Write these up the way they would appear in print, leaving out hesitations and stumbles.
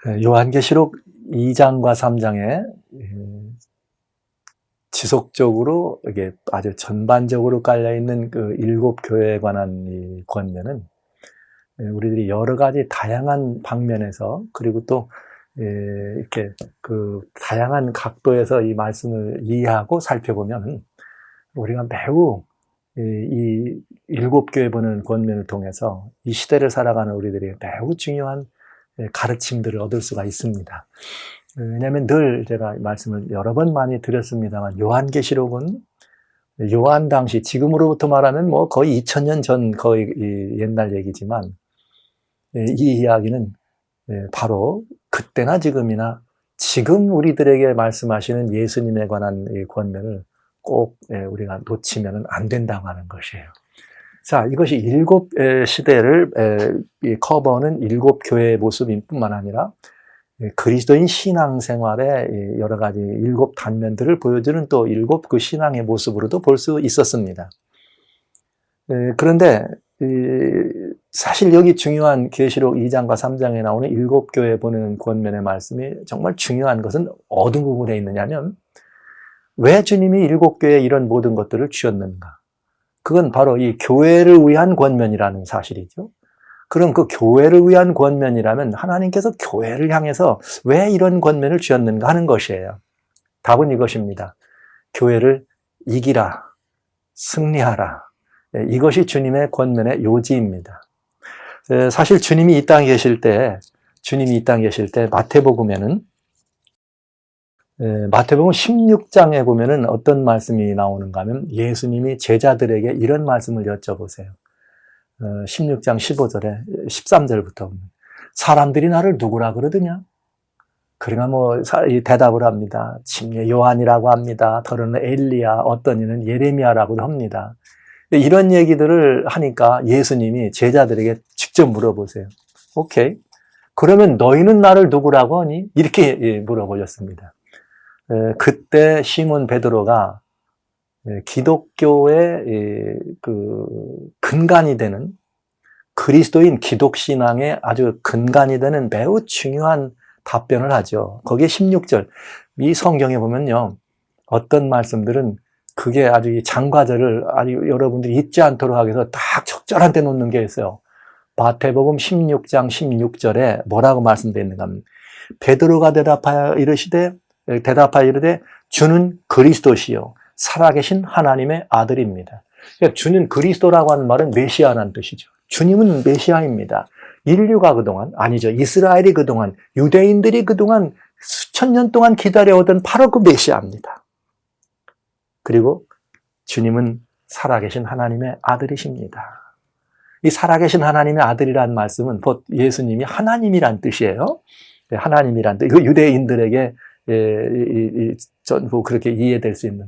요한계시록 2장과 3장에 지속적으로 이게 아주 전반적으로 깔려있는 그 일곱 교회에 관한 이 권면은 우리들이 여러 가지 다양한 방면에서 그리고 또 이렇게 그 다양한 각도에서 이 말씀을 이해하고 살펴보면 우리가 매우 이 일곱 교회 보는 권면을 통해서 이 시대를 살아가는 우리들이 매우 중요한 가르침들을 얻을 수가 있습니다. 왜냐하면 늘 제가 말씀을 여러 번 많이 드렸습니다만 요한계시록은 요한 당시 지금으로부터 말하면 뭐 거의 2000년 전 거의 옛날 얘기지만 이 이야기는 바로 그때나 지금이나 지금 우리들에게 말씀하시는 예수님에 관한 권면을 꼭 우리가 놓치면 안 된다고 하는 것이에요. 자, 이것이 일곱 시대를 커버하는 일곱 교회의 모습인 뿐만 아니라 그리스도인 신앙생활의 여러 가지 일곱 단면들을 보여주는 또 일곱 그 신앙의 모습으로도 볼 수 있었습니다. 그런데 사실 여기 중요한 계시록 2장과 3장에 나오는 일곱 교회 보는 권면의 말씀이 정말 중요한 것은 어느 부분에 있느냐면 왜 주님이 일곱 교회에 이런 모든 것들을 주셨는가? 그건 바로 이 교회를 위한 권면이라는 사실이죠. 그럼 그 교회를 위한 권면이라면 하나님께서 교회를 향해서 왜 이런 권면을 주셨는가 하는 것이에요. 답은 이것입니다. 교회를 이기라, 승리하라. 이것이 주님의 권면의 요지입니다. 사실 주님이 이 땅에 계실 때 마태복음에는 마태복음 16장에 보면은 어떤 말씀이 나오는가 하면 예수님이 제자들에게 이런 말씀을 여쭤보세요. 16장 15절에 13절부터 사람들이 나를 누구라 그러더냐? 그러나 뭐 대답을 합니다. 침례 요한이라고 합니다. 더러는 엘리야, 어떤 이는 예레미야라고도 합니다. 이런 얘기들을 하니까 예수님이 제자들에게 직접 물어보세요. 오케이. 그러면 너희는 나를 누구라고 하니? 이렇게 물어보셨습니다. 그때 시몬 베드로가 기독교의 그 근간이 되는 그리스도인 기독신앙의 아주 근간이 되는 매우 중요한 답변을 하죠. 거기에 16절, 이 성경에 보면요, 어떤 말씀들은 그게 아주 이 장과절을 아주 여러분들이 잊지 않도록 하기 위해서 딱 적절한 때 놓는 게 있어요. 마태복음 16장 16절에 뭐라고 말씀되어 있는가 하면 베드로가 대답하여 이르되 주는 그리스도시요 살아계신 하나님의 아들입니다. 그러니까 주는 그리스도라고 하는 말은 메시아라는 뜻이죠. 주님은 메시아입니다. 인류가 그동안, 아니죠, 이스라엘이 그동안, 유대인들이 그동안 수천 년 동안 기다려오던 바로 그 메시아입니다. 그리고 주님은 살아계신 하나님의 아들이십니다. 이 살아계신 하나님의 아들이라는 말씀은 곧 예수님이 하나님이란 뜻이에요. 하나님이란 뜻, 유대인들에게 전부 그렇게 이해될 수 있는.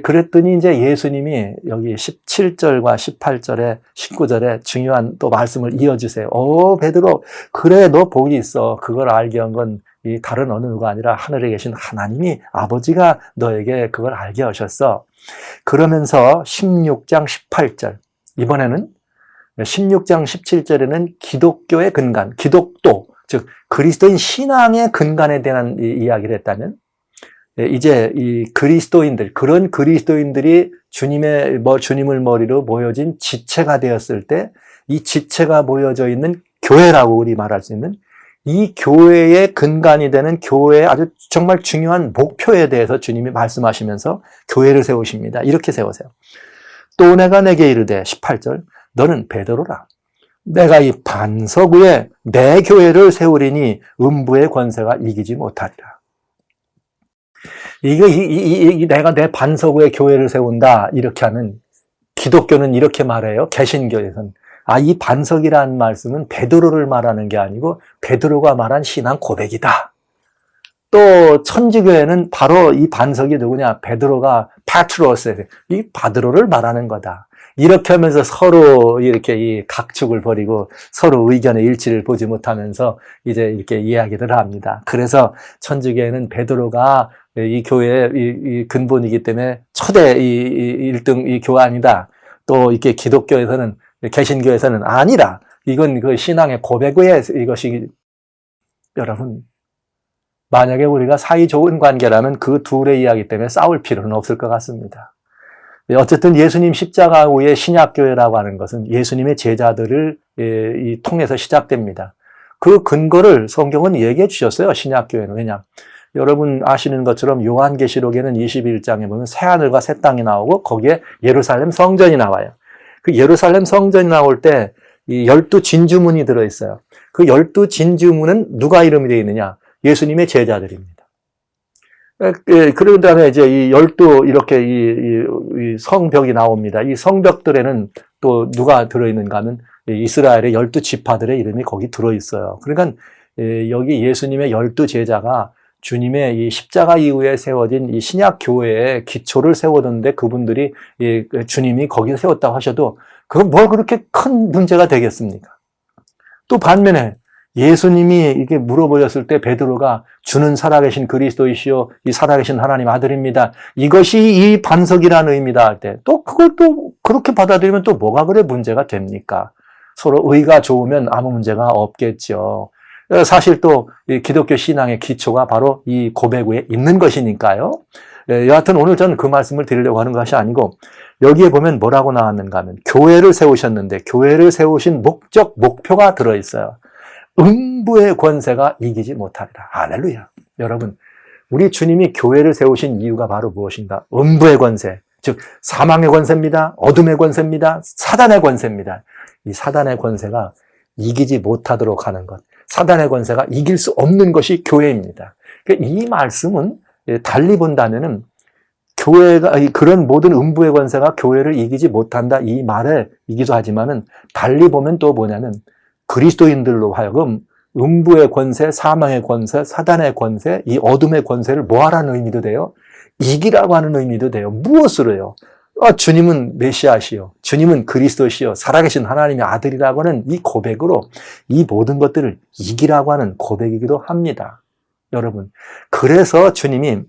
그랬더니 이제 예수님이 여기 17절과 18절에 19절에 중요한 또 말씀을 이어주세요. 오 베드로, 그래 너 복이 있어. 그걸 알게 한 건 이 다른 어느 누가 아니라 하늘에 계신 하나님이 아버지가 너에게 그걸 알게 하셨어. 그러면서 16장 18절, 이번에는 16장 17절에는 기독교의 근간, 기독도, 즉 그리스도인 신앙의 근간에 대한 이야기를 했다면 이제 이 그리스도인들, 그런 그리스도인들이 주님을 머리로 모여진 지체가 되었을 때 이 지체가 모여져 있는 교회라고 우리 말할 수 있는 이 교회의 근간이 되는 교회의 아주 정말 중요한 목표에 대해서 주님이 말씀하시면서 교회를 세우십니다. 이렇게 세우세요. 또 내가 내게 이르되 18절 너는 베드로라. 내가 이 반석 위에 내 교회를 세우리니 음부의 권세가 이기지 못하리라. 내가 내 반석 위에 교회를 세운다 이렇게 하는, 기독교는 이렇게 말해요. 개신교에서는 이 반석이라는 말씀은 베드로를 말하는 게 아니고 베드로가 말한 신앙 고백이다. 또 천주교에는 바로 이 반석이 누구냐? 베드로가 파트로스, 이 바드로를 말하는 거다. 이렇게 하면서 서로 이렇게 이 각축을 벌이고 서로 의견의 일치를 보지 못하면서 이제 이렇게 이야기를 합니다. 그래서 천주교에는 베드로가 이 교회의 이 근본이기 때문에 초대 이 1등 이 교환이다. 또 이렇게 기독교에서는, 개신교에서는 아니라 이건 그 신앙의 고백 외에 이것이 여러분, 만약에 우리가 사이 좋은 관계라면 그 둘의 이야기 때문에 싸울 필요는 없을 것 같습니다. 어쨌든 예수님 십자가 후에 신약교회라고 하는 것은 예수님의 제자들을 통해서 시작됩니다. 그 근거를 성경은 얘기해 주셨어요. 신약교회는. 왜냐? 여러분 아시는 것처럼 요한계시록에는 21장에 보면 새하늘과 새 땅이 나오고 거기에 예루살렘 성전이 나와요. 그 예루살렘 성전이 나올 때 이 12진주문이 들어있어요. 그 12진주문은 누가 이름이 되어 있느냐? 예수님의 제자들입니다. 그런 다음에 이제 이 12 이렇게 이 성벽이 나옵니다. 이 성벽들에는 또 누가 들어있는가 하면 이스라엘의 12지파들의 이름이 거기 들어있어요. 그러니까 여기 예수님의 12제자가 주님의 이 십자가 이후에 세워진 이 신약 교회의 기초를 세워뒀는데 그분들이 주님이 거기에 세웠다고 하셔도 그건 뭘 그렇게 큰 문제가 되겠습니까? 또 반면에 예수님이 이렇게 물어보셨을 때 베드로가 주는 살아계신 그리스도이시요 이 살아계신 하나님 아들입니다. 이것이 이 반석이라는 의미다 할 때 또 그걸 또 그렇게 받아들이면 또 뭐가 그래 문제가 됩니까? 서로 의가 좋으면 아무 문제가 없겠죠. 사실 또 기독교 신앙의 기초가 바로 이 고백 위에 있는 것이니까요. 여하튼 오늘 저는 그 말씀을 드리려고 하는 것이 아니고 여기에 보면 뭐라고 나왔는가 하면 교회를 세우셨는데 교회를 세우신 목적, 목표가 들어있어요. 음부의 권세가 이기지 못하리라. 할렐루야. 여러분, 우리 주님이 교회를 세우신 이유가 바로 무엇인가? 음부의 권세, 즉 사망의 권세입니다. 어둠의 권세입니다. 사단의 권세입니다. 이 사단의 권세가 이기지 못하도록 하는 것, 사단의 권세가 이길 수 없는 것이 교회입니다. 이 말씀은 달리 본다면은 교회가 그런 모든 음부의 권세가 교회를 이기지 못한다 이 말에 이기도 하지만은 달리 보면 또 뭐냐면 그리스도인들로 하여금 음부의 권세, 사망의 권세, 사단의 권세, 이 어둠의 권세를 뭐하라는 의미도 돼요? 이기라고 하는 의미도 돼요. 무엇으로요? 주님은 메시아시요, 주님은 그리스도시요, 살아계신 하나님의 아들이라고 하는 이 고백으로 이 모든 것들을 이기라고 하는 고백이기도 합니다. 여러분, 그래서 주님이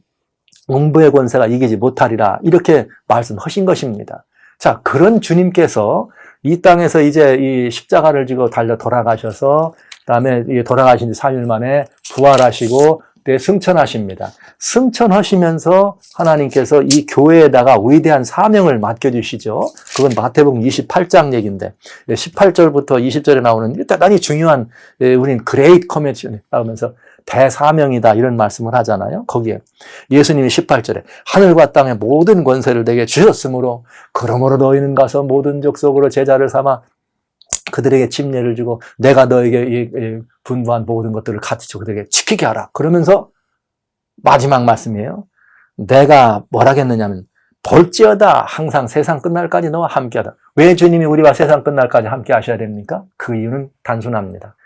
음부의 권세가 이기지 못하리라 이렇게 말씀하신 것입니다. 자, 그런 주님께서 이 땅에서 이제 이 십자가를 지고 달려 돌아가셔서 그다음에 돌아가신 지 3일 만에 부활하시고 승천하십니다. 승천하시면서 하나님께서 이 교회에다가 위대한 사명을 맡겨주시죠. 그건 마태복음 28장 얘기인데 18절부터 20절에 나오는 대단히 중요한 우린 그레이트 커미션 하면서 대사명이다 이런 말씀을 하잖아요. 거기에 예수님이 18절에 하늘과 땅의 모든 권세를 내게 주셨으므로 그러므로 너희는 가서 모든 족속으로 제자를 삼아 그들에게 침례를 주고 내가 너에게 분부한 모든 것들을 가르치고 그들에게 지키게 하라. 그러면서 마지막 말씀이에요. 내가 뭐라겠느냐면 볼지어다 항상 세상 끝날까지 너와 함께하다. 왜 주님이 우리와 세상 끝날까지 함께 하셔야 됩니까? 그 이유는 단순합니다.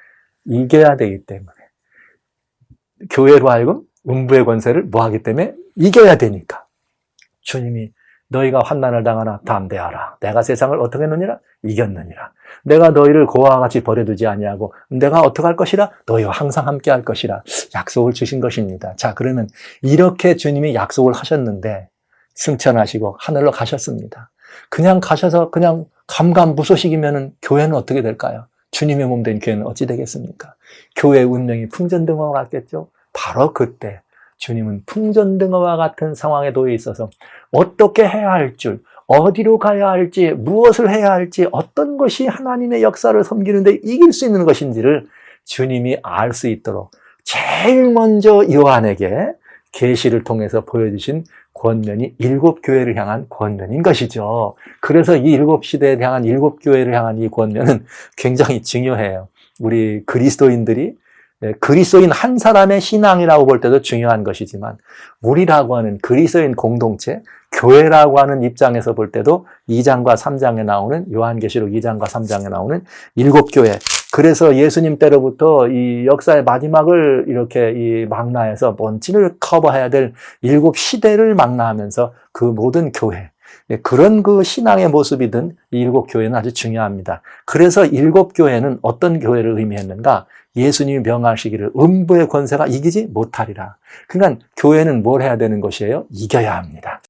이겨야 되기 때문에. 교회로 하여금 음부의 권세를 뭐하기 때문에 이겨야 되니까. 주님이 너희가 환난을 당하나 담대하라. 내가 세상을 어떻게 했느니라? 이겼느니라. 내가 너희를 고아와 같이 버려두지 아니하고 내가 어떻게 할 것이라? 너희와 항상 함께 할 것이라. 약속을 주신 것입니다. 자, 그러면 이렇게 주님이 약속을 하셨는데 승천하시고 하늘로 가셨습니다. 그냥 가셔서 그냥 감감무소식이면 교회는 어떻게 될까요? 주님의 몸 된 교회는 어찌 되겠습니까? 교회의 운명이 풍전등화와 같겠죠? 바로 그때 주님은 풍전등화와 같은 상황에 놓여 있어서 어떻게 해야 할 줄, 어디로 가야 할지, 무엇을 해야 할지, 어떤 것이 하나님의 역사를 섬기는데 이길 수 있는 것인지를 주님이 알 수 있도록 제일 먼저 요한에게 계시를 통해서 보여주신 권면이 7교회를 향한 권면인 것이죠. 그래서 이 7시대에 향한 7교회를 향한 이 권면은 굉장히 중요해요. 우리 그리스도인들이 그리스도인 한 사람의 신앙이라고 볼 때도 중요한 것이지만 우리라고 하는 그리스도인 공동체, 교회라고 하는 입장에서 볼 때도 2장과 3장에 나오는 요한계시록 2장과 3장에 나오는 7교회. 그래서 예수님 때로부터 이 역사의 마지막을 이렇게 이 망라해서 먼지를 커버해야 될 7시대를 망라하면서 그 모든 교회, 그런 그 신앙의 모습이든 이 7교회는 아주 중요합니다. 그래서 7교회는 어떤 교회를 의미했는가? 예수님이 명하시기를 음부의 권세가 이기지 못하리라. 그러니까 교회는 뭘 해야 되는 것이에요? 이겨야 합니다.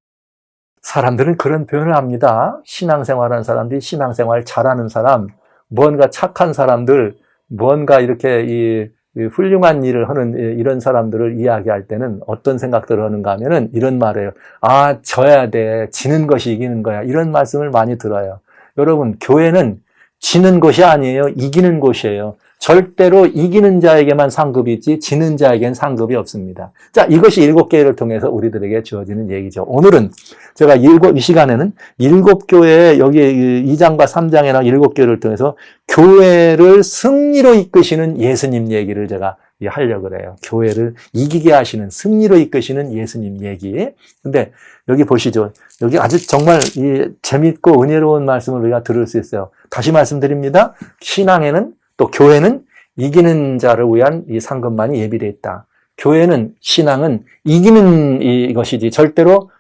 사람들은 그런 표현을 합니다. 신앙생활하는 사람들이 신앙생활 잘하는 사람, 뭔가 착한 사람들, 뭔가 이렇게 훌륭한 일을 하는 이런 사람들을 이야기할 때는 어떤 생각들을 하는가 하면은 이런 말을 해요. 아, 져야 돼. 지는 것이 이기는 거야. 이런 말씀을 많이 들어요. 여러분, 교회는 지는 곳이 아니에요. 이기는 곳이에요. 절대로 이기는 자에게만 상급이 있지 지는 자에겐 상급이 없습니다. 자, 이것이 7교회를 통해서 우리들에게 주어지는 얘기죠. 오늘은 제가 이 시간에는 7교회 여기 2장과 3장에 나온 7교회를 통해서 교회를 승리로 이끄시는 예수님 얘기를 제가 하려고 그래요. 교회를 이기게 하시는, 승리로 이끄시는 예수님 얘기. 근데 여기 보시죠. 여기 아주 정말 재밌고 은혜로운 말씀을 우리가 들을 수 있어요. 다시 말씀드립니다. 신앙에는 또 교회는 이기는 자를 위한 이 상급만이 예비되어 있다. 교회는, 신앙은 이기는 이것이지 절대로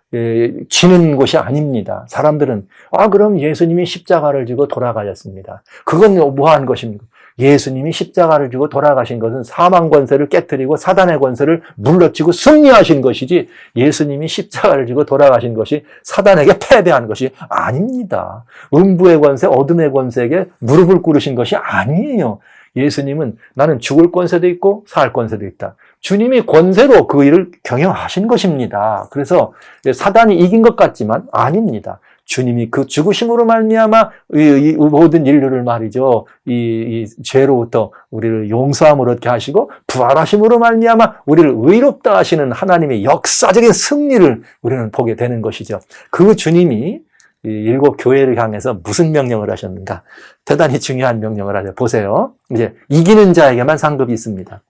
지는 곳이 아닙니다. 사람들은 그럼 예수님이 십자가를 지고 돌아가셨습니다. 그건 뭐한 것입니까? 예수님이 십자가를 지고 돌아가신 것은 사망 권세를 깨뜨리고 사단의 권세를 물러치고 승리하신 것이지 예수님이 십자가를 지고 돌아가신 것이 사단에게 패배한 것이 아닙니다. 음부의 권세, 어둠의 권세에게 무릎을 꿇으신 것이 아니에요. 예수님은 나는 죽을 권세도 있고 살 권세도 있다. 주님이 권세로 그 일을 경영하신 것입니다. 그래서 사단이 이긴 것 같지만 아닙니다. 주님이 그 죽으심으로 말미암아 이 모든 인류를 말이죠. 이 죄로부터 우리를 용서함을 얻게 하시고 부활하심으로 말미암아 우리를 의롭다 하시는 하나님의 역사적인 승리를 우리는 보게 되는 것이죠. 그 주님이 이 7교회를 향해서 무슨 명령을 하셨는가? 대단히 중요한 명령을 하죠. 보세요. 이제 이기는 자에게만 상급이 있습니다.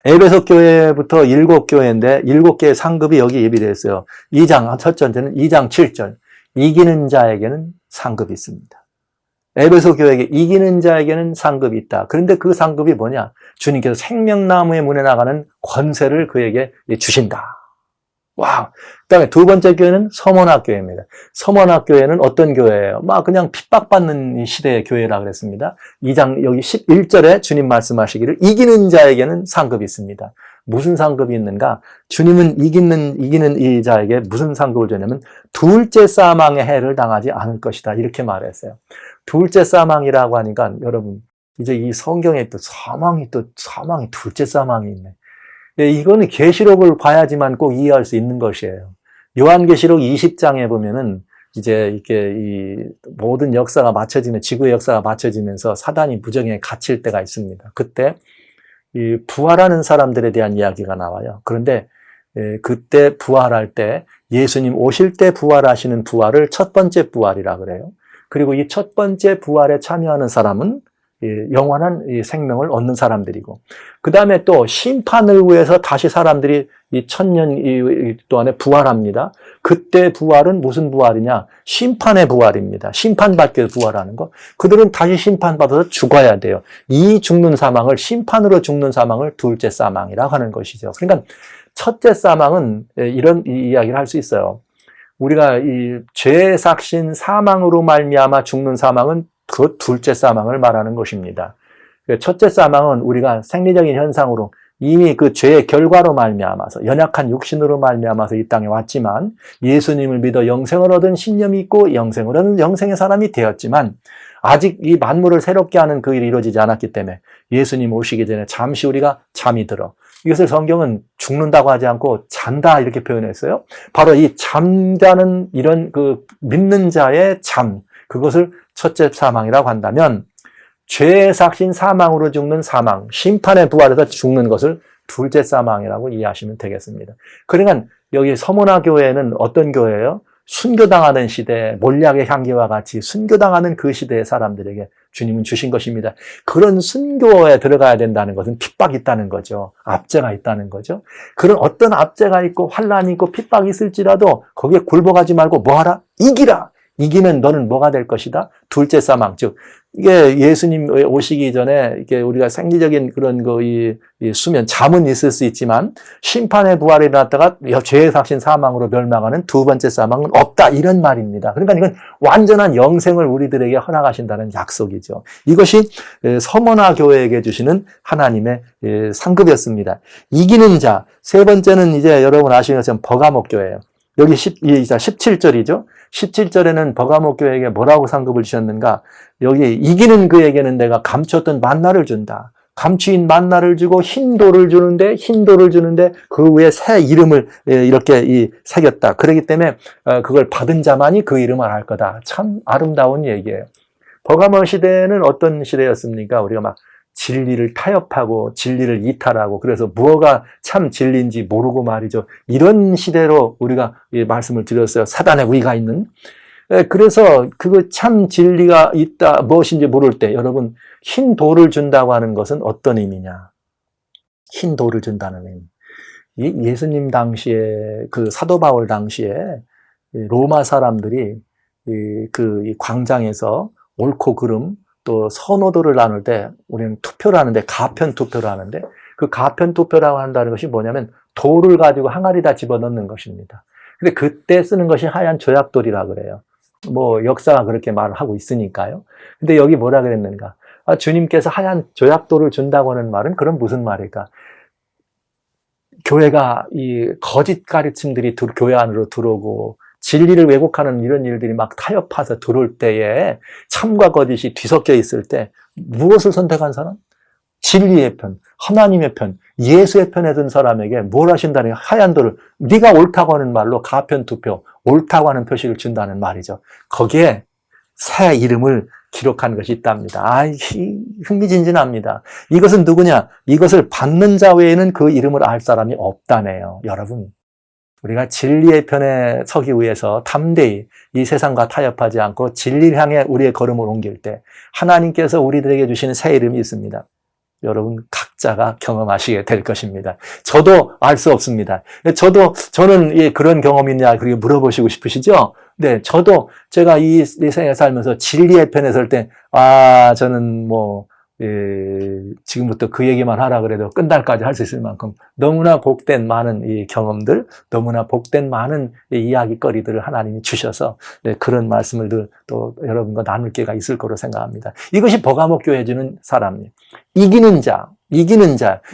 에베소 교회부터 7교회인데 7개의 상급이 여기 예비되어 있어요. 2장, 첫 번째는 2장 7절. 이기는 자에게는 상급이 있습니다. 에베소 교회에게 이기는 자에게는 상급이 있다. 그런데 그 상급이 뭐냐? 주님께서 생명나무의 문에 나가는 권세를 그에게 주신다. 와우. 그 다음에 두 번째 교회는 서머나 교회입니다. 서머나 교회는 어떤 교회예요? 그냥 핍박받는 시대의 교회라 그랬습니다. 2장 여기 11절에 주님 말씀하시기를 이기는 자에게는 상급이 있습니다. 무슨 상급이 있는가? 주님은 이기는 이 자에게 무슨 상급을 주냐면 둘째 사망의 해를 당하지 않을 것이다. 이렇게 말했어요. 둘째 사망이라고 하니까 여러분 이제 이 성경에 또 사망이 둘째 사망이 있네. 이거는 계시록을 봐야지만 꼭 이해할 수 있는 것이에요. 요한계시록 20장에 보면은 이제 이렇게 이 모든 역사가 맞춰지면 지구의 역사가 맞춰지면서 사단이 무정에 갇힐 때가 있습니다. 그때 이 부활하는 사람들에 대한 이야기가 나와요. 그런데 그때 부활할 때 예수님 오실 때 부활하시는 부활을 첫 번째 부활이라 그래요. 그리고 이 첫 번째 부활에 참여하는 사람은 영원한 생명을 얻는 사람들이고 그 다음에 또 심판을 위해서 다시 사람들이 이 1000년 동안에 부활합니다. 그때 부활은 무슨 부활이냐? 심판의 부활입니다. 심판받게 부활하는 거. 그들은 다시 심판받아서 죽어야 돼요. 이 죽는 사망을 심판으로 죽는 사망을 둘째 사망이라고 하는 것이죠. 그러니까 첫째 사망은 이런 이야기를 할 수 있어요. 우리가 이 죄의 삭신 사망으로 말미암아 죽는 사망은 그 둘째 사망을 말하는 것입니다. 첫째 사망은 우리가 생리적인 현상으로 이미 그 죄의 결과로 말미암아서 연약한 육신으로 말미암아서 이 땅에 왔지만 예수님을 믿어 영생을 얻은 신념이 있고 영생을 얻은 영생의 사람이 되었지만 아직 이 만물을 새롭게 하는 그 일이 이루어지지 않았기 때문에 예수님 오시기 전에 잠시 우리가 잠이 들어. 이것을 성경은 죽는다고 하지 않고 잔다 이렇게 표현했어요. 바로 이 잠자는 이런 그 믿는 자의 잠, 그것을 첫째 사망이라고 한다면 죄의 삭신 사망으로 죽는 사망, 심판의 부활에서 죽는 것을 둘째 사망이라고 이해하시면 되겠습니다. 그러니까 여기 서머나 교회는 어떤 교회예요? 순교당하는 시대, 몰약의 향기와 같이 순교당하는 그 시대의 사람들에게 주님은 주신 것입니다. 그런 순교에 들어가야 된다는 것은 핍박이 있다는 거죠. 압제가 있다는 거죠. 그런 어떤 압제가 있고 환란이 있고 핍박이 있을지라도 거기에 굴복하지 말고 뭐하라? 이기라! 이기면 너는 뭐가 될 것이다? 둘째 사망. 즉, 이게 예수님 오시기 전에 이게 우리가 생리적인 그런 이 수면, 잠은 있을 수 있지만 심판의 부활에 일어났다가 죄의 삭신 사망으로 멸망하는 두 번째 사망은 없다. 이런 말입니다. 그러니까 이건 완전한 영생을 우리들에게 허락하신다는 약속이죠. 이것이 서머나 교회에게 주시는 하나님의 상급이었습니다. 이기는 자. 세 번째는 이제 여러분 아시는 것처럼 버가모 교회예요. 여기 17절이죠. 17절에는 버가모 교회에게 뭐라고 상급을 주셨는가? 여기 이기는 그에게는 내가 감췄던 만나를 준다. 감추인 만나를 주고 흰 돌을 주는데 그 위에 새 이름을 이렇게 새겼다. 그렇기 때문에 그걸 받은 자만이 그 이름을 알 거다. 참 아름다운 얘기예요. 버가모 시대는 어떤 시대였습니까? 우리가 막 진리를 타협하고 진리를 이탈하고 그래서 무엇가 참 진리인지 모르고 말이죠. 이런 시대로 우리가 말씀을 드렸어요. 사단의 위가 있는. 그래서 그거 참 진리가 있다 무엇인지 모를 때 여러분 흰 돌을 준다고 하는 것은 어떤 의미냐? 흰 돌을 준다는 의미. 예수님 당시에 그 사도 바울 당시에 로마 사람들이 이 광장에서 옳고 그름 또 선호도를 나눌 때 우리는 투표를 하는데 가편 투표를 하는데 그 가편 투표라고 한다는 것이 뭐냐면 돌을 가지고 항아리에다 집어넣는 것입니다. 근데 그때 쓰는 것이 하얀 조약돌이라 그래요. 뭐 역사가 그렇게 말을 하고 있으니까요. 근데 여기 뭐라 그랬는가? 주님께서 하얀 조약돌을 준다고 하는 말은 그럼 무슨 말일까? 교회가 이 거짓 가르침들이 교회 안으로 들어오고 진리를 왜곡하는 이런 일들이 막 타협해서 들어올 때에 참과 거짓이 뒤섞여 있을 때 무엇을 선택한 사람? 진리의 편, 하나님의 편, 예수의 편에 든 사람에게 뭘 하신다니 하얀 돌을 네가 옳다고 하는 말로 가편 투표, 옳다고 하는 표시를 준다는 말이죠. 거기에 새 이름을 기록한 것이 있답니다. 흥미진진합니다. 이것은 누구냐? 이것을 받는 자 외에는 그 이름을 알 사람이 없다네요. 여러분, 우리가 진리의 편에 서기 위해서 담대히 이 세상과 타협하지 않고 진리를 향해 우리의 걸음을 옮길 때 하나님께서 우리들에게 주시는 새 이름이 있습니다. 여러분 각자가 경험하시게 될 것입니다. 저도 알 수 없습니다. 저는 그런 경험이 있냐 그렇게 물어보시고 싶으시죠? 네, 제가 이 세상에 살면서 진리의 편에 설 때 저는 지금부터 그 얘기만 하라 그래도 끝날까지 할 수 있을 만큼 너무나 복된 많은 이 경험들, 너무나 복된 많은 이야기거리들을 하나님이 주셔서 그런 말씀을 또 여러분과 나눌 기회가 있을 거로 생각합니다. 이것이 버가모 교회 주는 사람이에요. 이기는 자,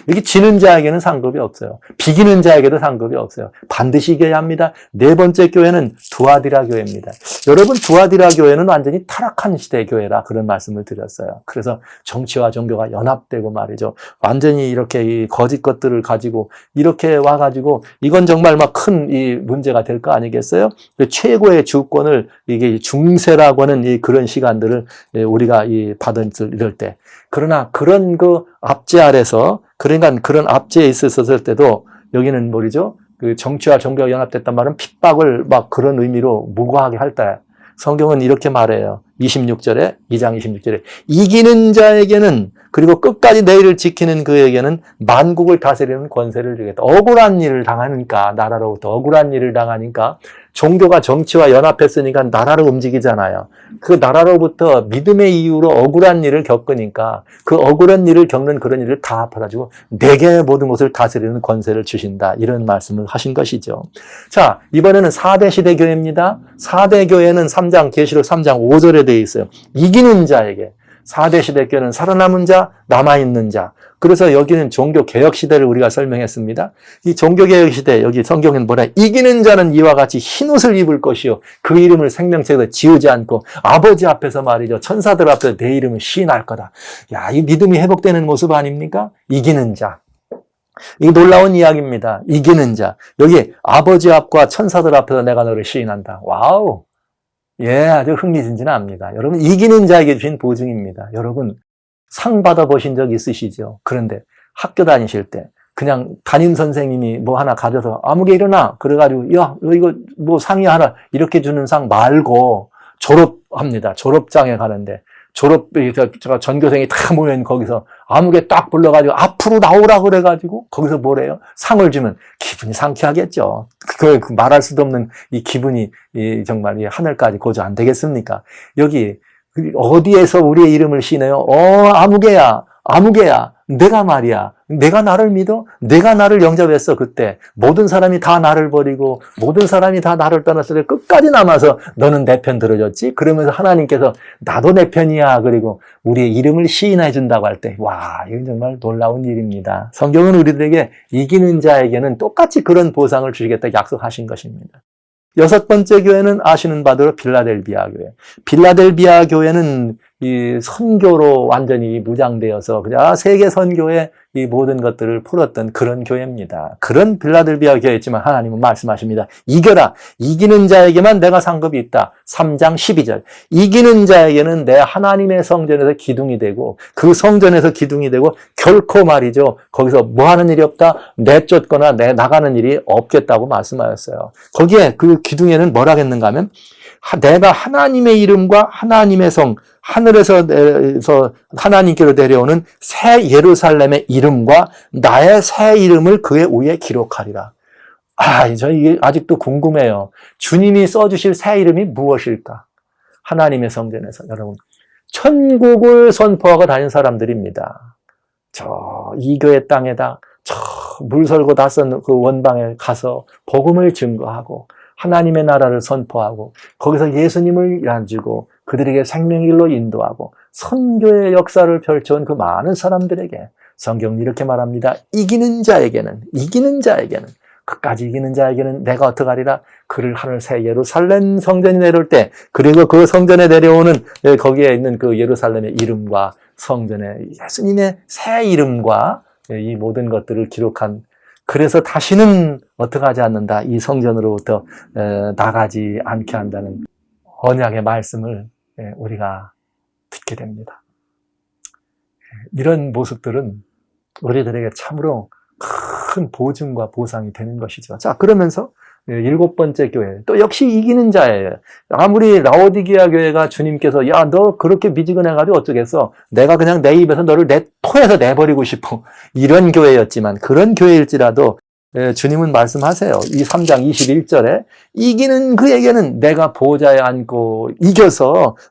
여기 지는 자에게는 상급이 없어요. 비기는 자에게도 상급이 없어요. 반드시 이겨야 합니다. 네 번째 교회는 두아디라 교회입니다. 여러분, 두아디라 교회는 완전히 타락한 시대 교회라 그런 말씀을 드렸어요. 그래서 정치와 종교가 연합되고 말이죠. 완전히 이렇게 이 거짓 것들을 가지고 이렇게 와가지고 이건 정말 막 큰 이 문제가 될 거 아니겠어요? 최고의 주권을 이게 중세라고 하는 그런 시간들을 우리가 받은 이럴 때. 그러나 그런 그 압제 아래서 그러니까 그런 압제에 있었을 때도 여기는 뭐죠? 그 정치와 종교가 연합됐단 말은 핍박을 막 그런 의미로 무고하게 할 때 성경은 이렇게 말해요. 2장 26절에 이기는 자에게는 그리고 끝까지 내 일을 지키는 그에게는 만국을 다스리는 권세를 주겠다. 억울한 일을 당하니까 나라로부터 억울한 일을 당하니까 종교가 정치와 연합했으니까 나라로 움직이잖아요. 그 나라로부터 믿음의 이유로 억울한 일을 겪으니까 그 억울한 일을 겪는 그런 일을 다 합해가지고 내게 모든 것을 다스리는 권세를 주신다. 이런 말씀을 하신 것이죠. 자, 이번에는 4대 시대 교회입니다. 4대 교회는 계시록 3장 5절에 되어 있어요. 이기는 자에게 4대 시대 교회는 살아남은 자, 남아있는 자. 그래서 여기는 종교개혁 시대를 우리가 설명했습니다. 이 종교개혁 시대, 여기 성경은 뭐라, 이기는 자는 이와 같이 흰옷을 입을 것이요. 그 이름을 생명책에 지우지 않고 아버지 앞에서 말이죠. 천사들 앞에서 내 이름을 시인할 거다. 야, 이 믿음이 회복되는 모습 아닙니까? 이기는 자. 이 놀라운 이야기입니다. 이기는 자. 여기 아버지 앞과 천사들 앞에서 내가 너를 시인한다. 와우. 아주 흥미진진합니다. 여러분, 이기는 자에게 주신 보증입니다. 여러분, 상 받아보신 적 있으시죠? 그런데 학교 다니실 때 그냥 담임 선생님이 뭐 하나 가져서 아무개 일어나 그래가지고 야 이거 뭐 상이 하나 이렇게 주는 상 말고 졸업합니다. 졸업장에 가는데 제가 전교생이 다 모여있는 거기서 아무개 딱 불러가지고 앞으로 나오라 그래가지고 거기서 뭐래요? 상을 주면 기분이 상쾌하겠죠. 그 말할 수도 없는 이 기분이 정말 하늘까지 고조 안 되겠습니까? 여기 어디에서 우리의 이름을 시네요? 아무개야. 내가 말이야. 내가 나를 믿어? 내가 나를 영접했어, 그때. 모든 사람이 다 나를 버리고, 모든 사람이 다 나를 떠났을 때 끝까지 남아서 너는 내 편 들어줬지? 그러면서 하나님께서 나도 내 편이야. 그리고 우리의 이름을 시인해 준다고 할 때, 와, 이건 정말 놀라운 일입니다. 성경은 우리들에게 이기는 자에게는 똑같이 그런 보상을 주시겠다 약속하신 것입니다. 6번째 교회는 아시는 바대로 빌라델비아 교회. 빌라델비아 교회는 이 선교로 완전히 무장되어서 그냥 세계 선교의 이 모든 것들을 풀었던 그런 교회입니다. 그런 빌라델비아 교회였지만 하나님은 말씀하십니다. 이겨라. 이기는 자에게만 내가 상급이 있다. 3장 12절. 이기는 자에게는 내 하나님의 성전에서 기둥이 되고 그 성전에서 기둥이 되고 결코 말이죠. 거기서 뭐 하는 일이 없다. 내쫓거나 내 나가는 일이 없겠다고 말씀하셨어요. 거기에 그 기둥에는 뭐라 했는가 하면 내가 하나님의 이름과 하나님의 성, 하늘에서 하나님께로 내려오는 새 예루살렘의 이름과 나의 새 이름을 그의 위에 기록하리라. 저 이게 아직도 궁금해요. 주님이 써주실 새 이름이 무엇일까? 하나님의 성전에서 여러분 천국을 선포하고 다닌 사람들입니다. 저 이교의 땅에다 저 물설고 낯선 그 원방에 가서 복음을 증거하고 하나님의 나라를 선포하고 거기서 예수님을 안주고 그들에게 생명의 길로 인도하고 선교의 역사를 펼쳐온 그 많은 사람들에게 성경은 이렇게 말합니다. 이기는 자에게는 끝까지 이기는 자에게는 내가 어떻게 하리라? 그를 하늘 새 예루살렘 성전이 내려올 때 그리고 그 성전에 내려오는 거기에 있는 그 예루살렘의 이름과 성전의 예수님의 새 이름과 이 모든 것들을 기록한 그래서 다시는 어떻게 하지 않는다. 이 성전으로부터 나가지 않게 한다는 언약의 말씀을 우리가 듣게 됩니다. 이런 모습들은 우리들에게 참으로 큰 보증과 보상이 되는 것이죠. 자, 그러면서 7번째 교회, 또 역시 이기는 자예요. 아무리 라오디게아 교회가 주님께서 야, 너 그렇게 미지근해가지고 어쩌겠어. 내가 그냥 내 입에서 너를 토해서 내버리고 싶어. 이런 교회였지만 그런 교회일지라도 주님은 말씀하세요. 이 3장 21절에 이기는 그에게는 내가 보좌에 앉고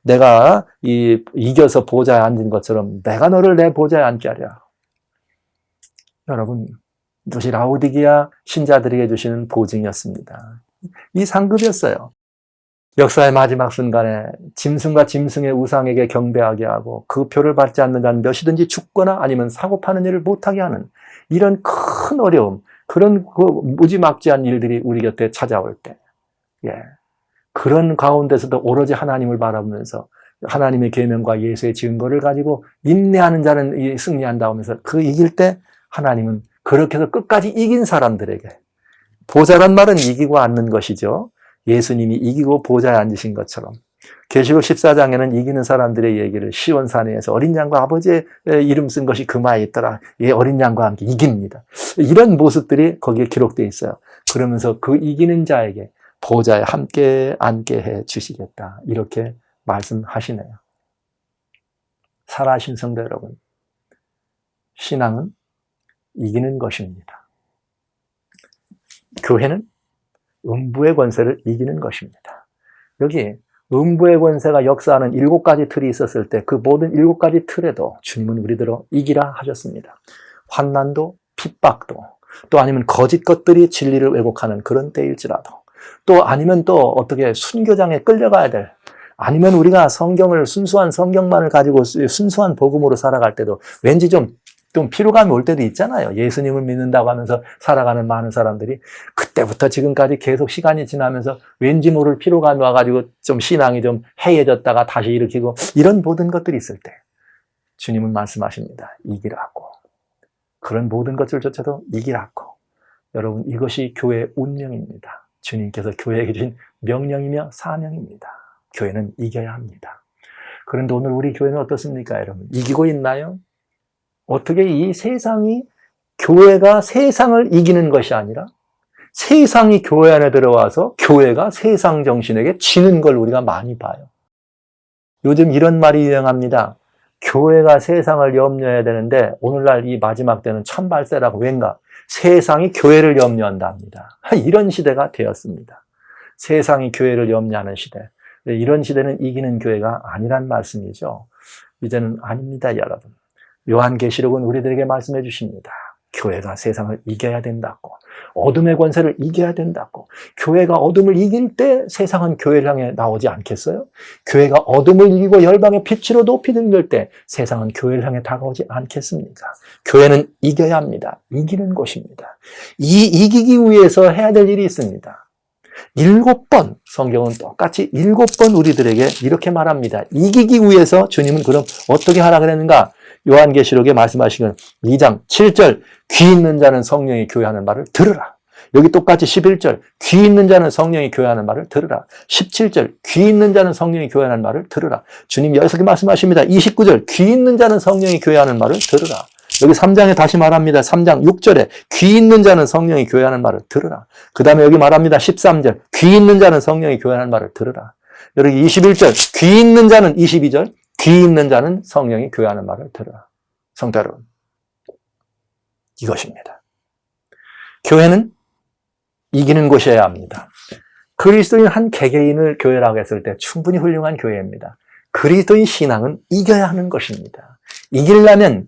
내가 이겨서 보좌에 앉은 것처럼 내가 너를 내 보좌에 앉게 하랴. 여러분, 이것이 라오디게아 신자들에게 주시는 보증이었습니다. 이 상급이었어요. 역사의 마지막 순간에 짐승과 짐승의 우상에게 경배하게 하고 그 표를 받지 않는 자는 몇이든지 죽거나 아니면 사고 파는 일을 못하게 하는 이런 큰 어려움, 그런 그 무지막지한 일들이 우리 곁에 찾아올 때, 그런 가운데서도 오로지 하나님을 바라보면서 하나님의 계명과 예수의 증거를 가지고 인내하는 자는 승리한다 하면서 그 이길 때 하나님은 그렇게 해서 끝까지 이긴 사람들에게 보좌란 말은 이기고 앉는 것이죠. 예수님이 이기고 보좌에 앉으신 것처럼 계시록 14장에는 이기는 사람들의 얘기를 시온산에서 어린 양과 아버지의 이름 쓴 것이 그마에 있더라. 어린 양과 함께 이깁니다. 이런 모습들이 거기에 기록되어 있어요. 그러면서 그 이기는 자에게 보좌에 함께 앉게 해 주시겠다. 이렇게 말씀하시네요. 살아계신 성도 여러분, 신앙은 이기는 것입니다. 교회는 음부의 권세를 이기는 것입니다. 여기 음부의 권세가 역사하는 7가지 틀이 있었을 때 그 모든 7가지 틀에도 주님은 우리들을 이기라 하셨습니다. 환난도 핍박도 또 아니면 거짓 것들이 진리를 왜곡하는 그런 때일지라도 또 아니면 또 어떻게 순교장에 끌려가야 될 아니면 우리가 순수한 성경만을 가지고 순수한 복음으로 살아갈 때도 왠지 좀 피로감이 올 때도 있잖아요. 예수님을 믿는다고 하면서 살아가는 많은 사람들이 그때부터 지금까지 계속 시간이 지나면서 왠지 모를 피로감이 와가지고 좀 신앙이 좀 해해졌다가 다시 일으키고 이런 모든 것들이 있을 때 주님은 말씀하십니다. 이기라고. 그런 모든 것들조차도 이기라고. 여러분, 이것이 교회의 운명입니다. 주님께서 교회에게 주신 명령이며 사명입니다. 교회는 이겨야 합니다. 그런데 오늘 우리 교회는 어떻습니까, 여러분? 이기고 있나요? 어떻게 이 세상이 교회가 세상을 이기는 것이 아니라 세상이 교회 안에 들어와서 교회가 세상 정신에게 지는 걸 우리가 많이 봐요. 요즘 이런 말이 유행합니다. 교회가 세상을 염려해야 되는데 오늘날 이 마지막 때는 천발세라고 왠가 세상이 교회를 염려한답니다. 이런 시대가 되었습니다. 세상이 교회를 염려하는 시대. 이런 시대는 이기는 교회가 아니란 말씀이죠. 이제는 아닙니다, 여러분. 요한계시록은 우리들에게 말씀해 주십니다. 교회가 세상을 이겨야 된다고. 어둠의 권세를 이겨야 된다고. 교회가 어둠을 이길 때 세상은 교회를 향해 나오지 않겠어요? 교회가 어둠을 이기고 열방의 빛으로 높이 등길 때 세상은 교회를 향해 다가오지 않겠습니까? 교회는 이겨야 합니다. 이기는 곳입니다. 이기기 위해서 해야 될 일이 있습니다. 7번, 성경은 똑같이 7번 우리들에게 이렇게 말합니다. 이기기 위해서 주님은 그럼 어떻게 하라 그랬는가? 요한계시록에 말씀하시는 2장 7절, 귀 있는 자는 성령이 교회하는 말을 들으라. 여기 똑같이 11절, 귀 있는 자는 성령이 교회하는 말을 들으라. 17절, 귀 있는 자는 성령이 교회하는 말을 들으라. 주님 여기서 말씀하십니다. 29절, 귀 있는 자는 성령이 교회하는 말을 들으라. 여기 3장에 다시 말합니다. 3장 6절에 귀 있는 자는 성령이 교회하는 말을 들으라. 그 다음에 여기 말합니다. 13절, 귀 있는 자는 성령이 교회하는 말을 들으라. 여기 21절, 귀 있는 자는 22절, 귀 있는 자는 성령이 교회하는 말을 들으라. 성도 여러분, 이것입니다. 교회는 이기는 곳이어야 합니다. 그리스도인 한 개개인을 교회라고 했을 때 충분히 훌륭한 교회입니다. 그리스도인 신앙은 이겨야 하는 것입니다. 이기려면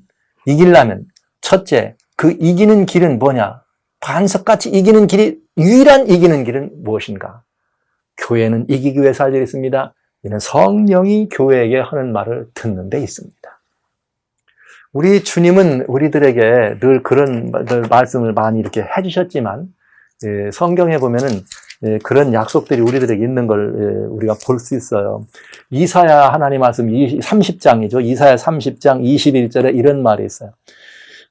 첫째, 그 이기는 길은 뭐냐? 반석같이 이기는 길이, 유일한 이기는 길은 무엇인가? 교회는 이기기 위해 살려 있습니다. 이는 성령이 교회에게 하는 말을 듣는 데 있습니다. 우리 주님은 우리들에게 늘 그런 말씀을 많이 이렇게 해주셨지만, 성경에 보면은 그런 약속들이 우리들에게 있는 걸 우리가 볼 수 있어요. 이사야 하나님 말씀 30장이죠. 이사야 30장 21절에 이런 말이 있어요.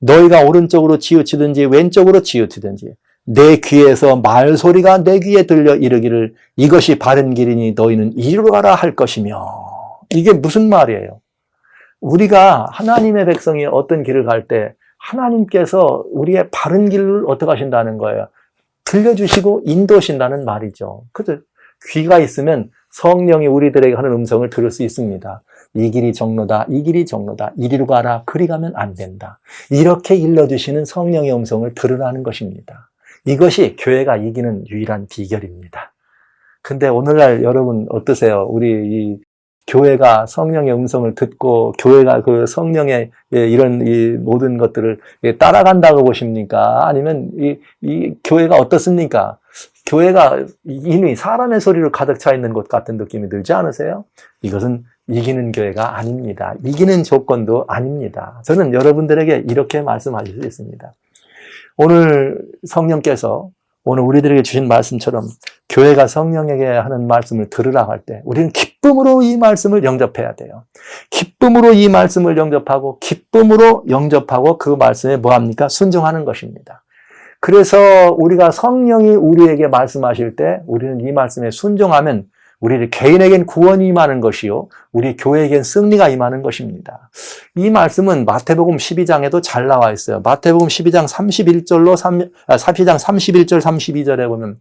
너희가 오른쪽으로 치우치든지 왼쪽으로 치우치든지 내 귀에서 말소리가 내 귀에 들려 이르기를 이것이 바른 길이니 너희는 이리로 가라 할 것이며. 이게 무슨 말이에요? 우리가 하나님의 백성이 어떤 길을 갈 때 하나님께서 우리의 바른 길을 어떻게 하신다는 거예요? 들려주시고 인도하신다는 말이죠. 그죠? 귀가 있으면 성령이 우리들에게 하는 음성을 들을 수 있습니다. 이 길이 정로다, 이 길이 정로다, 이리로 가라, 그리 가면 안 된다. 이렇게 일러주시는 성령의 음성을 들으라는 것입니다. 이것이 교회가 이기는 유일한 비결입니다. 근데 오늘날 여러분 어떠세요? 우리 이 교회가 성령의 음성을 듣고 교회가 그 성령의 이런 이 모든 것들을 따라간다고 보십니까? 아니면 이 교회가 어떻습니까? 교회가 이미 사람의 소리로 가득 차 있는 것 같은 느낌이 들지 않으세요? 이것은 이기는 교회가 아닙니다. 이기는 조건도 아닙니다. 저는 여러분들에게 이렇게 말씀하실 수 있습니다. 오늘 성령께서 오늘 우리들에게 주신 말씀처럼 교회가 성령에게 하는 말씀을 들으라 할 때 우리는 기쁨으로 이 말씀을 영접해야 돼요. 기쁨으로 이 말씀을 영접하고 기쁨으로 영접하고 그 말씀에 뭐합니까? 순종하는 것입니다. 그래서 우리가 성령이 우리에게 말씀하실 때 우리는 이 말씀에 순종하면 우리 개인에겐 구원이 임하는 것이요 우리 교회에겐 승리가 임하는 것입니다. 이 말씀은 마태복음 12장에도 잘 나와 있어요. 마태복음 12장 31절 32절에 보면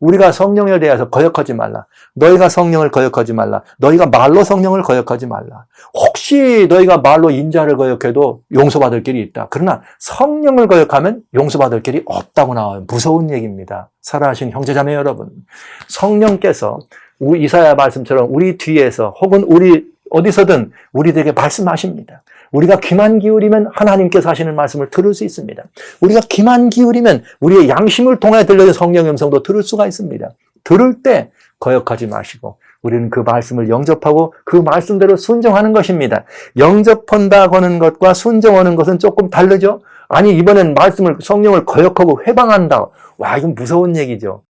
우리가 성령에 대해서 거역하지 말라. 너희가 성령을 거역하지 말라. 너희가 말로 성령을 거역하지 말라. 혹시 너희가 말로 인자를 거역해도 용서받을 길이 있다. 그러나 성령을 거역하면 용서받을 길이 없다고 나와요. 무서운 얘기입니다. 살아가신 형제자매 여러분, 성령께서 이사야 말씀처럼 우리 뒤에서 혹은 우리 어디서든 우리들에게 말씀하십니다. 우리가 귀만 기울이면 하나님께서 하시는 말씀을 들을 수 있습니다. 우리가 귀만 기울이면 우리의 양심을 통해 들려진 성령의 음성도 들을 수가 있습니다. 들을 때 거역하지 마시고 우리는 그 말씀을 영접하고 그 말씀대로 순종하는 것입니다. 영접한다고 하는 것과 순종하는 것은 조금 다르죠? 아니 이번엔 말씀을 성령을 거역하고 회방한다. 와 이건 무서운 얘기죠.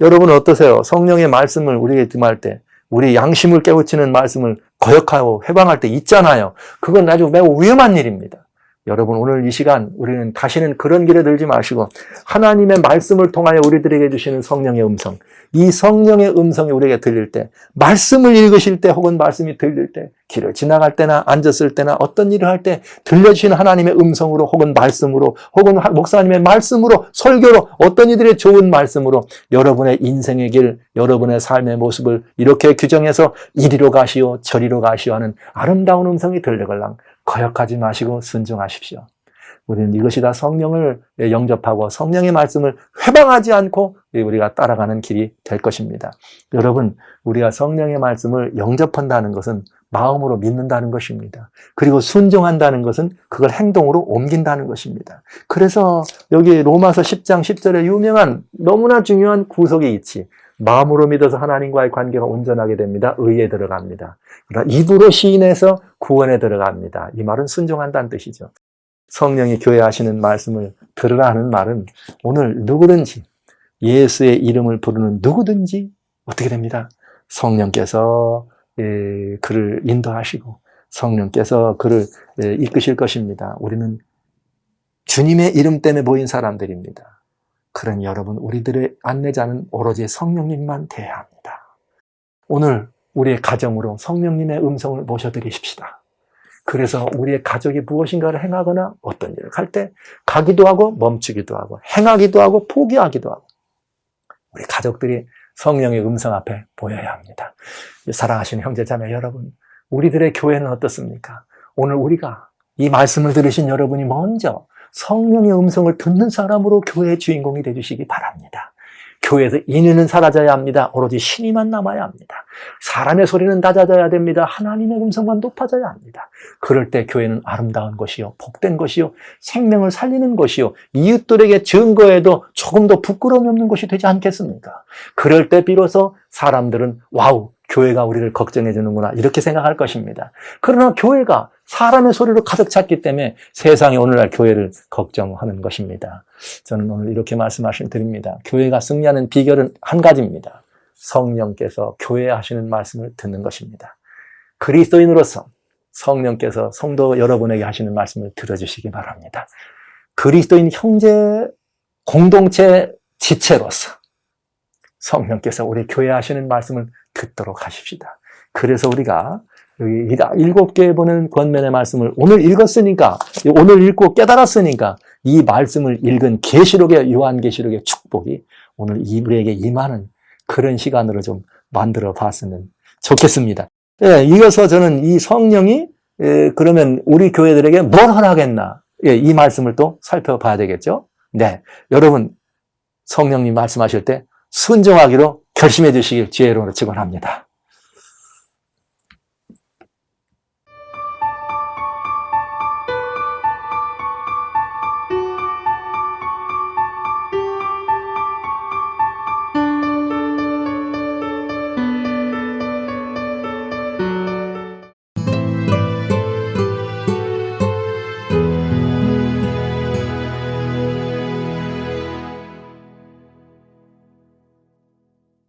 여러분 어떠세요? 성령의 말씀을 우리에게 임할 때 우리 양심을 깨우치는 말씀을 거역하고 회방할 때 있잖아요. 그건 아주 매우 위험한 일입니다. 여러분 오늘 이 시간 우리는 다시는 그런 길에 들지 마시고 하나님의 말씀을 통하여 우리들에게 주시는 성령의 음성, 이 성령의 음성이 우리에게 들릴 때, 말씀을 읽으실 때 혹은 말씀이 들릴 때, 길을 지나갈 때나 앉았을 때나 어떤 일을 할 때 들려주시는 하나님의 음성으로 혹은 말씀으로 혹은 목사님의 말씀으로 설교로 어떤 이들의 좋은 말씀으로 여러분의 인생의 길, 여러분의 삶의 모습을 이렇게 규정해서 이리로 가시오 저리로 가시오 하는 아름다운 음성이 들려갈랑 거역하지 마시고 순종하십시오. 우리는 이것이 다 성령을 영접하고 성령의 말씀을 회방하지 않고 우리가 따라가는 길이 될 것입니다. 여러분, 우리가 성령의 말씀을 영접한다는 것은 마음으로 믿는다는 것입니다. 그리고 순종한다는 것은 그걸 행동으로 옮긴다는 것입니다. 그래서 여기 로마서 10장 10절에 유명한 너무나 중요한 구속이 있지. 마음으로 믿어서 하나님과의 관계가 온전하게 됩니다. 의에 들어갑니다. 그러나 입으로 시인해서 구원에 들어갑니다. 이 말은 순종한다는 뜻이죠. 성령이 교회 하시는 말씀을 들으라 하는 말은 오늘 누구든지 예수의 이름을 부르는 누구든지 어떻게 됩니다? 성령께서 그를 인도하시고 성령께서 그를 이끄실 것입니다. 우리는 주님의 이름 때문에 모인 사람들입니다. 그러니 여러분, 우리들의 안내자는 오로지 성령님만 되어야 합니다. 오늘 우리의 가정으로 성령님의 음성을 모셔드리십시다. 그래서 우리의 가족이 무엇인가를 행하거나 어떤 일을 할 때 가기도 하고 멈추기도 하고 행하기도 하고 포기하기도 하고 우리 가족들이 성령의 음성 앞에 보여야 합니다. 사랑하시는 형제자매 여러분, 우리들의 교회는 어떻습니까? 오늘 우리가 이 말씀을 들으신 여러분이 먼저 성령의 음성을 듣는 사람으로 교회의 주인공이 되주시기 바랍니다. 교회에서 인연은 사라져야 합니다. 오로지 신이만 남아야 합니다. 사람의 소리는 낮아져야 됩니다. 하나님의 음성만 높아져야 합니다. 그럴 때 교회는 아름다운 것이요, 복된 것이요, 생명을 살리는 것이요, 이웃들에게 증거해도 조금 더 부끄러움이 없는 것이 되지 않겠습니까? 그럴 때 비로소 사람들은 와우, 교회가 우리를 걱정해 주는구나 이렇게 생각할 것입니다. 그러나 교회가 사람의 소리로 가득 찼기 때문에 세상이 오늘날 교회를 걱정하는 것입니다. 저는 오늘 이렇게 말씀드립니다. 교회가 승리하는 비결은 한 가지입니다. 성령께서 교회에 하시는 말씀을 듣는 것입니다. 그리스도인으로서 성령께서 성도 여러분에게 하시는 말씀을 들어주시기 바랍니다. 그리스도인 형제 공동체 지체로서 성령께서 우리 교회에 하시는 말씀을 듣도록 하십시다. 그래서 우리가 여기 7개에 보는 권면의 말씀을 오늘 읽었으니까, 오늘 읽고 깨달았으니까 이 말씀을 읽은 계시록의 요한계시록의 축복이 오늘 우리에게 임하는 그런 시간으로 좀 만들어 봤으면 좋겠습니다. 이어서 저는 이 성령이 그러면 우리 교회들에게 뭘 허락했나, 이 말씀을 또 살펴봐야 되겠죠. 네, 여러분 성령님 말씀하실 때 순종하기로 결심해 주시길 주의 이름으로 축원합니다.